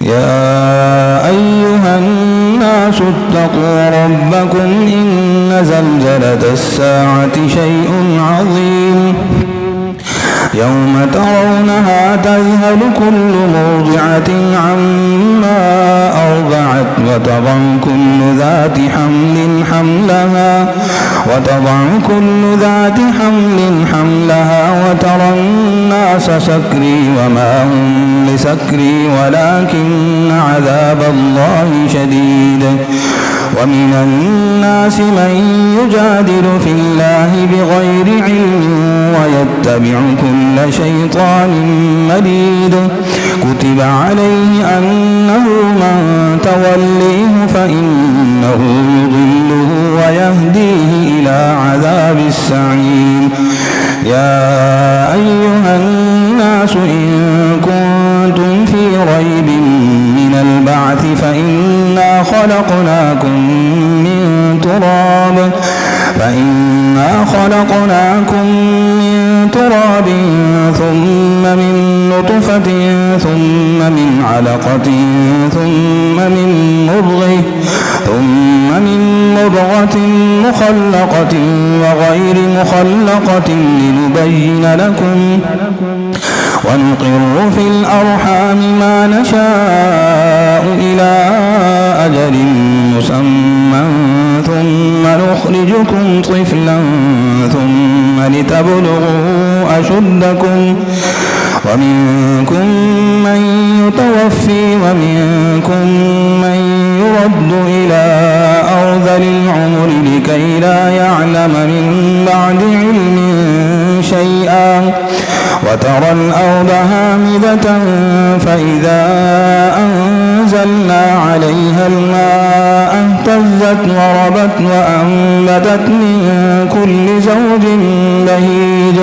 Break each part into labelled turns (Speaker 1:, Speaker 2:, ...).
Speaker 1: يا أيها الناس اتقوا ربكم إن زلزلة الساعة شيء عظيم يوم ترونها تذهل كل مرضعة عما أرضعت وتضع كل ذات حملها وترى الناس سكري وما هم بسكري ولكن عذاب الله شديد. ومن الناس من يجادل في الله بغير علم ويتبع كل شيطان مريد. كتب عليه أنه من توليه فإنه يضله ويهديه إلى عذاب السعير. يا أيها الناس إن كنتم في ريب من البعث فإنا خلقناكم من تراب ثم من نطفة ثم من علقة ثم من مضغة مخلقة وغير مخلقة لنبين لكم ونقر في الأرحام ما نشاء إلى أجل مسمى ثم نخرجكم طفلا ثم لتبلغوا أشدكم ومنكم من يتوفي ومنكم من يرد إلى أرذل العمر لكي لا يعلم من بعد علم شيئا. وترى الأرض هامدة فإذا أنزلنا عليها الماء اهتزت وربت وأنبتت من كل زوج بهيج.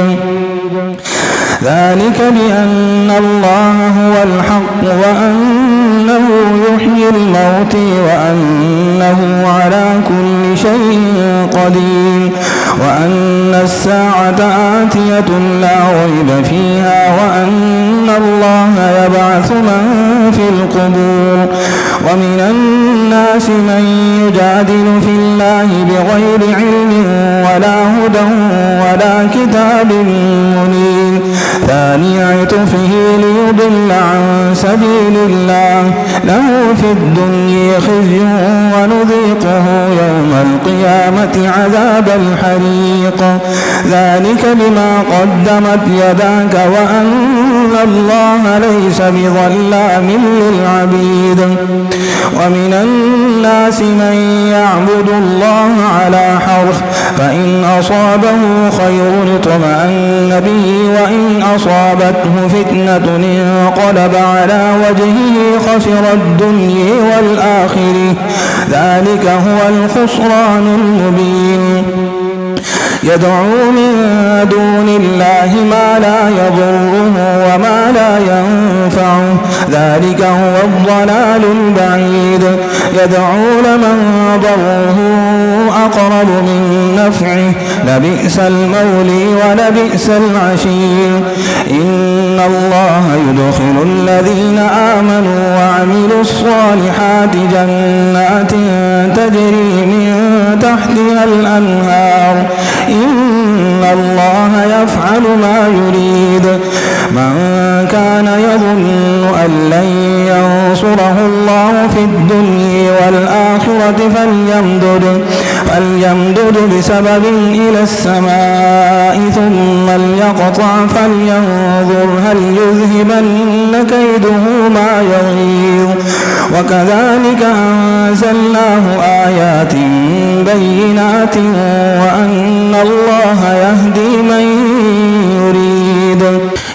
Speaker 1: ذلك بأن الله هو الحق وأنه يحيي الموت وأنه على كل شيء قدير وأن الساعة آتية لا ريب فيها وأن الله يبعث من في القبور. ومن الناس من يجادل في الله بغير علم ولا هدى ولا كتاب منير. ثاني عطفه ليضل عن سبيل الله له في الدنيا خزي ونذيقه يوم القيامة عذاب الحريق. ذلك بما قدمت يداك وأن الله ليس بظلام للعبيد. ومن الناس من يعبد الله على حرف فإن أصابه خير اطمأن به وإن أصابته فتنة انقلب على وجهه خسر الدنيا والآخرة. ذلك هو الخسران المبين. يدعو من دون الله ما لا يضره وما لا ينفعه ذلك هو الضلال البعيد. يدعو لمن ضره أقرب من نفعه لبئس المولي ولبئس العشير. إن الله يدخل الذين آمنوا وعملوا الصالحات جنات تجري من تحتها الأنهار. إن الله يفعل ما يريد. من كان يظن أن لن ينصره الله في الدنيا والآخرة فليمدد بسبب إلى السماء ثم ليقطع فلينظر هل يذهبن كيده ما يغيظ. وكذلك أنزلناه آيات بينات وأن الله يهدي من يريد.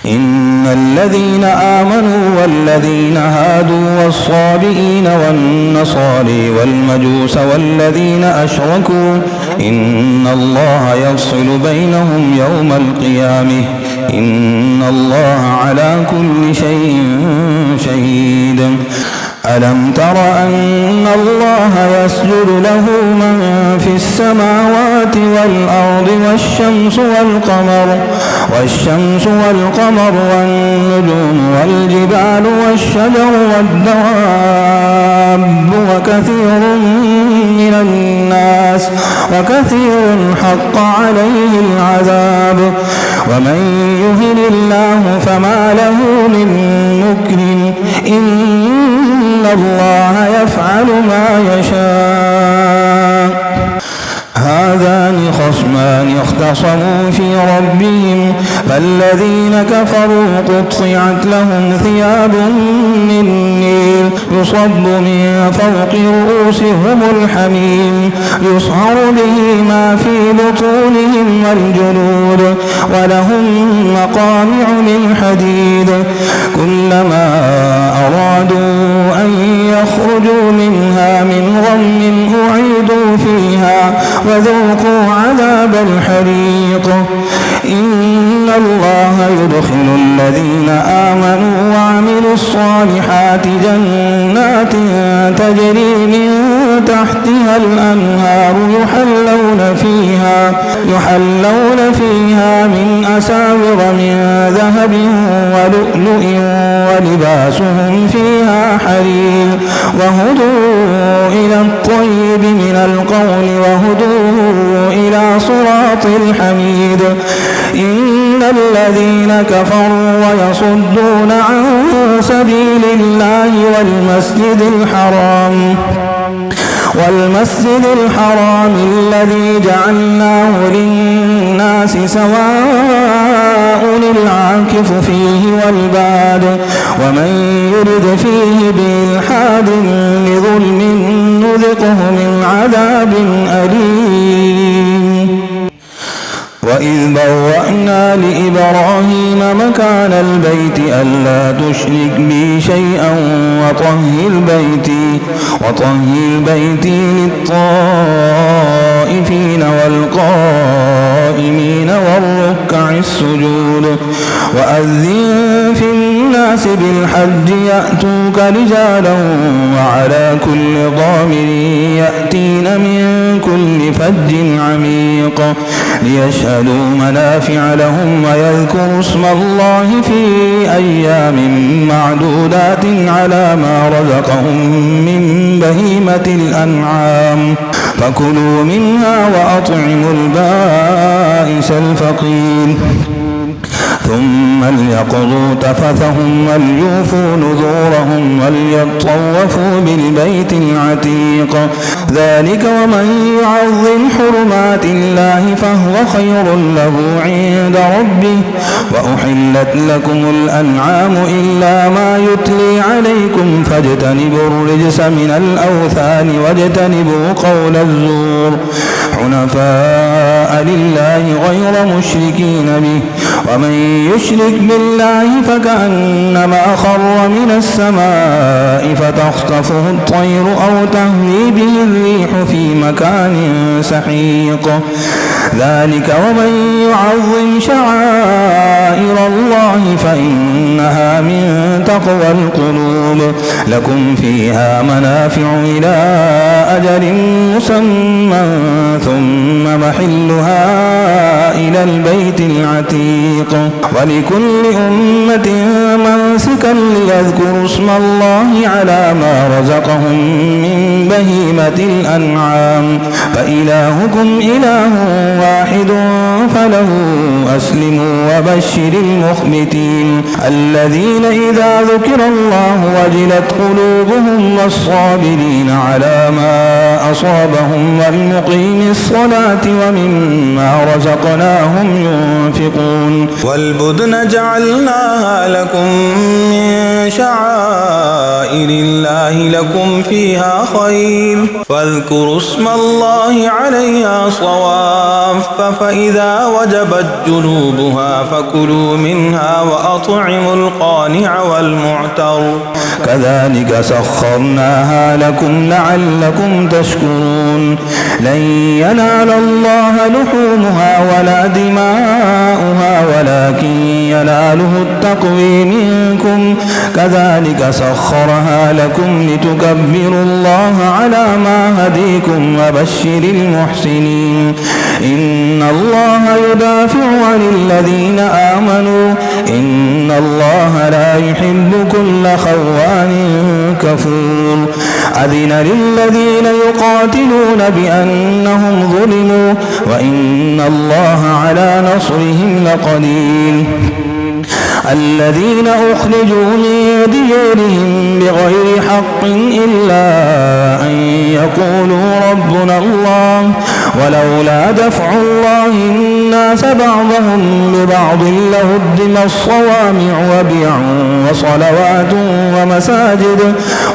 Speaker 1: إن الذين آمنوا والذين هادوا والصابئين والنصاري والمجوس والذين أشركوا إن الله يفصل بينهم يوم القيامة إن الله على كل شيء شهيد. ألم تر أن الله يسجد له من في السماوات والأرض والشمس والقمر والنجوم والجبال والشجر والدواب وكثير حق عليه العذاب ومن يهن الله فما له من مكرم إن الله يفعل ما يشاء هذان خصمان اختصموا في ربهم فالذين كفروا قطعت لهم ثياب من نير يصب من فوق رؤوسهم الحميم يصهر به ما في بطونهم والجلود ولهم مقامع من حديد كلما أرادوا أن يخرجوا منها من غم أعيدوا فيها وذوقوا عذاب الحريق إن الله يدخل الذين آمنوا وعملوا الصالحات جنات تجري من تحتها الأنهار يحلون فيها من أساور من ذهب ولؤلؤ ولباسهم فيها حرير وهدوا إلى الطيب من القول وهدوا إلى صراط الحميد إن الذين كفروا ويصدون عن سبيل الله والمسجد الحرام الذي جعلناه للناس سواء العاكف فيه والباد ومن يرد فيه بإلحاد لظلم نذقه من عذاب أليم وإذ بوأنا لإبراهيم مكان البيت ألا تشرك بي شيئا وطهر بيتي للطائفين والقائمين والركع السجود وأذن في الناس بالحج يأتوك رجالا وعلى كل ضامر يأتين من كل فج عميق ليشهدوا منافع لهم ويذكروا اسم الله في أيام معدودات على ما رزقهم من بهيمة الأنعام فكلوا منها وأطعموا البائس الفقير ثم ليقضوا تفثهم وليوفوا نذورهم وليطوفوا بالبيت العتيق ذلك ومن يعظم حرمات الله فهو خير له عند ربه وأحلت لكم الأنعام إلا ما يتلي عليكم فاجتنبوا الرجس من الأوثان واجتنبوا قول الزور حنفاء لله غير مشركين به ومن يشرك بالله فكأنما خر من السماء فتخطفه الطير أو تهوي به الريح في مكان سحيق ذلك ومن يعظم شعائر الله فإنها من تقوى القلوب لكم فيها منافع إلى أجل مسمى ثم محلها إلى البيت العتيق ولكل أمة منسكا ليذكروا اسم الله على ما رزقهم من بهيمة الأنعام فإلهكم إله واحد فله أسلموا وبشر المخبتين الذين إذا ذكر الله وجلت قلوبهم والصابرين على ما أصابهم والمقيم الصلاة ومما رزقناهم ينفقون والبدن جعلناها لكم من شعائر الله لكم فيها خير فاذكروا اسم الله عليها صواف فإذا وجبت جنوبها فكلوا منها وأطعموا القانع والمعتر كذلك سخرناها لكم لعلكم تشكرون يشكرون لن ينال الله لحومها ولا دماؤها ولكن يناله التقوى منكم كذلك سخرها لكم لتكبروا الله على ما هديكم وبشر المحسنين إن الله يدافع عن الذين آمنوا إن الله لا يحب كل خوان كفور أذن للذين يقاتلون بأنهم ظلموا وإن الله على نصرهم لقدير الذين أخرجوا من ديارهم بغير حق إلا أن يقولوا ربنا الله ولولا دفع الله الناس بعضهم ببعض لهدم الصوامع وبيع وصلوات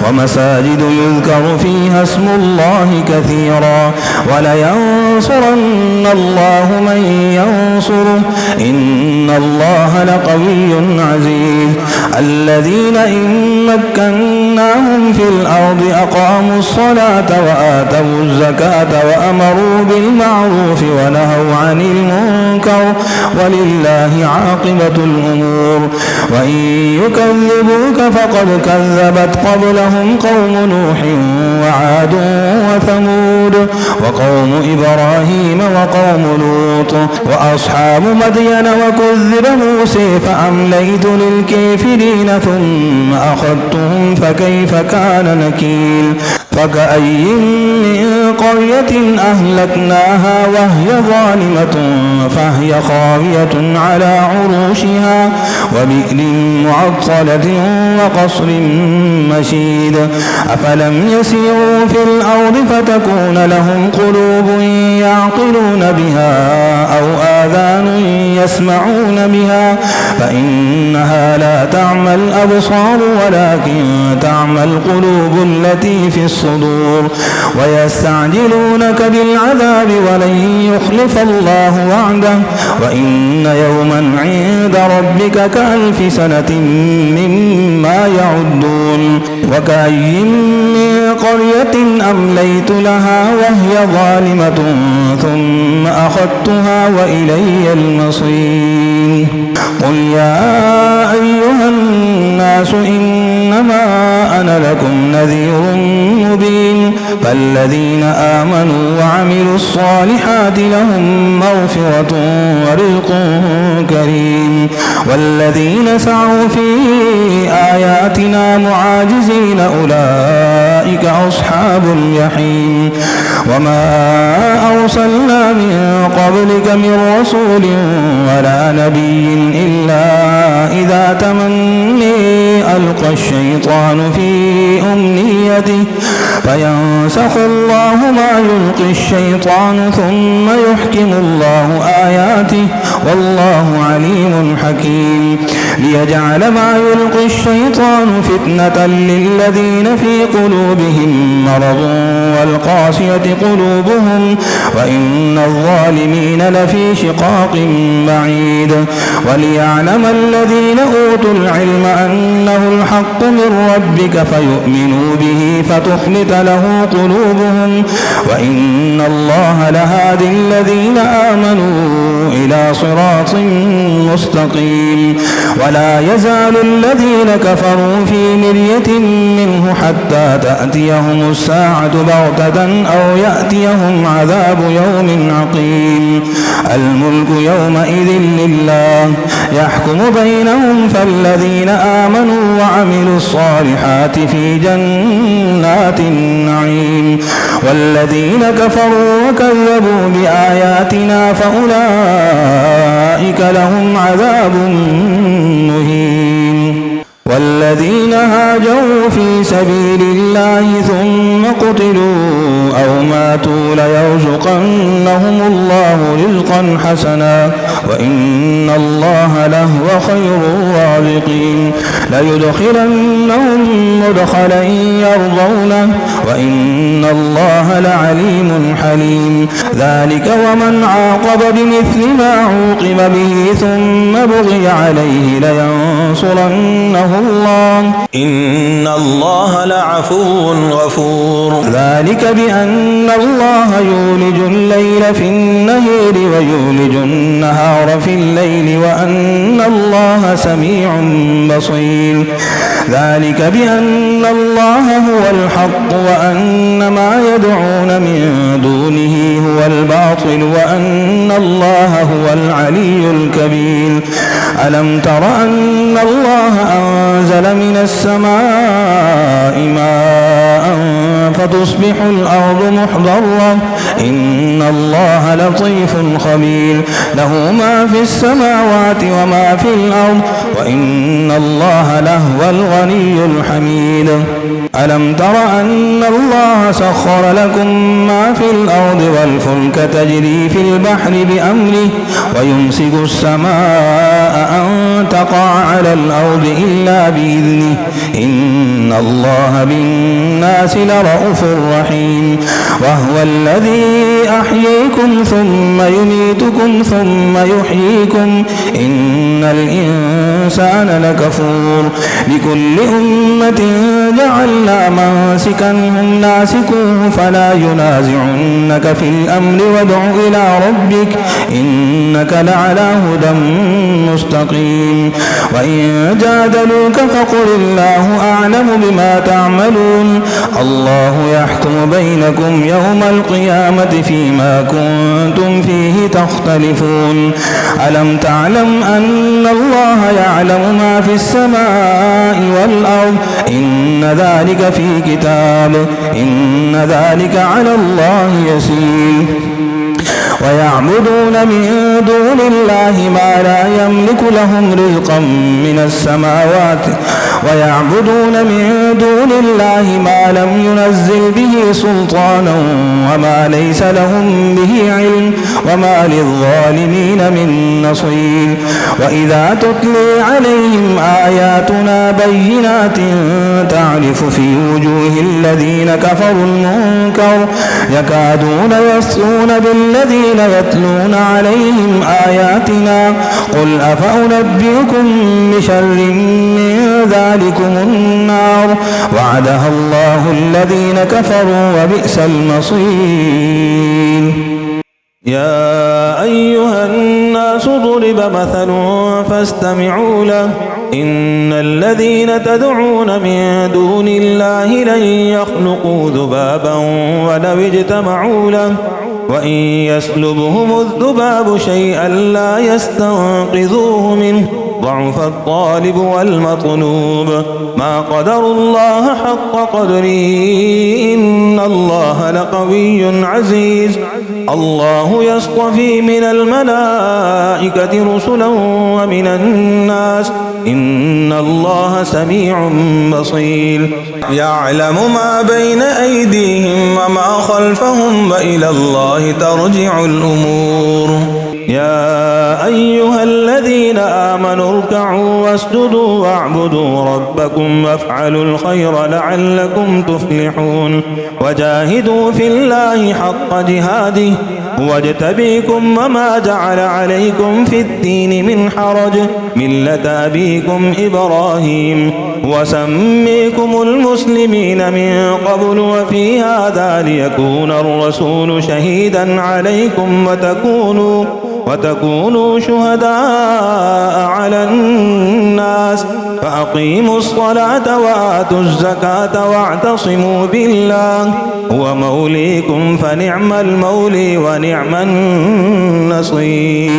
Speaker 1: ومساجد يذكر فيها اسم الله كثيرا ولينصرن الله من ينصره إن الله لقوي عزيز الذين إن مكناهم في الأرض أقاموا الصلاة وآتوا الزكاة وأمروا بالمعروف ونهوا عن المنكر ولله عاقبة الأمور وإن يكذبوك فقد كذبت قبلهم قوم نوح وعاد وثمود وقوم إبراهيم وقوم لوط وأصحاب مدين وكذب موسى فأمليت للكافرين ثم أخذتهم فكيف كان نكير فكأي من قرية أهلكناها وهي ظالمة فهي خاوية على عروشها وبئر معطلة وقصر مشيد أفلم يسيروا في الأرض فتكون لهم قلوب يعقلون بها أو آذان يسمعون بها فإنها لا تعمى الأبصار ولكن تعمى القلوب التي في الصدور ويستعجلونك بالعذاب ولن يخلف الله وعده وإن يوما عند ربك كألف سنة مما يعدون وكأي من قرية أمليت لها وهي ظالمة ثم أخذتها وإلي المصير قل يا أيها الناس إنما أنا لكم نذير مبين فالذين آمنوا وعملوا الصالحات لهم مغفرة ورزق كريم والذين سعوا في آياتنا معاجزين أولئك أصحاب الجحيم وما أرسلنا من قبلك من رسول ولا نبي إلا إذا تمني ألقى الشيطان في أمنيته فينسخ الله ما يلقي الشيطان ثم يحكم الله آياته والله عليم حكيم ليجعل ما يلقي الشيطان فتنة للذين في قلوبهم مرض والقاسية قلوبهم وإن الظالمين لفي شقاق بعيد وليعلم الذين أوتوا العلم أنه الحق من ربك فيؤمنوا به فتخلد له قلوبهم وإن الله لهادي الذين آمنوا إلى صراط مستقيم ولا يزال الذين كفروا في مرية منه حتى تأتيهم الساعة بغتة أو يأتيهم عذاب يوم عقيم الملك يومئذ لله يحكم بينهم فالذين آمنوا وعملوا الصالحات في جنات النعيم والذين كفروا وكذبوا بآياتنا فأولئك لهم عذاب مهين والذين هاجروا في سبيل الله ثم قتلوا أو ماتوا ليرجعون ليرزقنهم الله رزقا حسنا وإن الله لهو خير الرازقين ليدخلنهم مدخلا يرضونه وإن الله لعليم حليم ذلك ومن عاقب بمثل ما عوقب به ثم بغي عليه لينصرنه الله
Speaker 2: إن الله لعفو غفور
Speaker 1: ذلك بأن الله يولج الليل في النهار ويولج النهار في الليل وأن الله سميع بصير ذلك بأن الله هو الحق وأن ما يدعون من دونه هو الباطل وأن الله هو العلي الكبير ألم تر أن الله أنزل من السماء ماء فتصبح الأرض محضرة إن الله لطيف خبير له ما في السماوات وما في الأرض وإن الله لهو الغني الحميد ألم تر أن الله سخر لكم ما في الأرض والفلك تجري في البحر بأمره ويمسك السماء أن تقع على الأرض إلا بإذنه إن الله بالناس لرءوف رحيم وهو الذي أحييكم ثم يميتكم ثم يحييكم إن الإنسان لكفور لكل أمة جعلنا منسكا هم ناسكوه فلا ينازعنك في الأمر وادع إلى ربك إنك لعلى هدى مستقيم وإن جادلوك فقل الله أعلم بما تعملون الله يحكم بينكم يوم القيامة فيما كنتم فيه تختلفون ألم تعلم أن الله يعلم ما في السماء والأرض إن ذلك في كتاب إن ذلك على الله يسير ويعبدون من دون الله ما لا يملك لهم رزقا من السماوات ويعبدون من دون الله ما لم ينزل به سلطانا وما ليس لهم به علم وما للظالمين من نصير وإذا تتلي عليهم آياتنا بينات تعرف في وجوه الذين كفروا المنكر يكادون يسطون بالذين يتلون عليهم آياتنا قل أفأنبئكم بشر من ذلكم النار وعدها الله الذين كفروا وبئس المصير
Speaker 2: يا أيها الناس ضرب مثل فاستمعوا له إن الذين تدعون من دون الله لن يخلقوا ذبابا ولو اجتمعوا له وإن يسلبهم الذباب شيئا لا يستنقذوه منه ضعف الطالب والمطلوب ما قدروا الله حق قدره إن الله لقوي عزيز الله يصطفي من الملائكة رسلا ومن الناس إن الله سميع بصير يعلم ما بين أيديهم وما خلفهم وإلى الله ترجع الأمور يا أيها الذين آمنوا اركعوا واسجدوا واعبدوا ربكم وافعلوا الخير لعلكم تفلحون وجاهدوا في الله حق جهاده هو اجتبيكم وما جعل عليكم في الدين من حرج ملة أبيكم إبراهيم وسميكم المسلمين من قبل وفي هذا ليكون الرسول شهيدا عليكم وتكونوا شهداء على الناس فأقيموا الصلاة وآتوا الزكاة واعتصموا بالله هو موليكم فنعم المولي ونعم النصير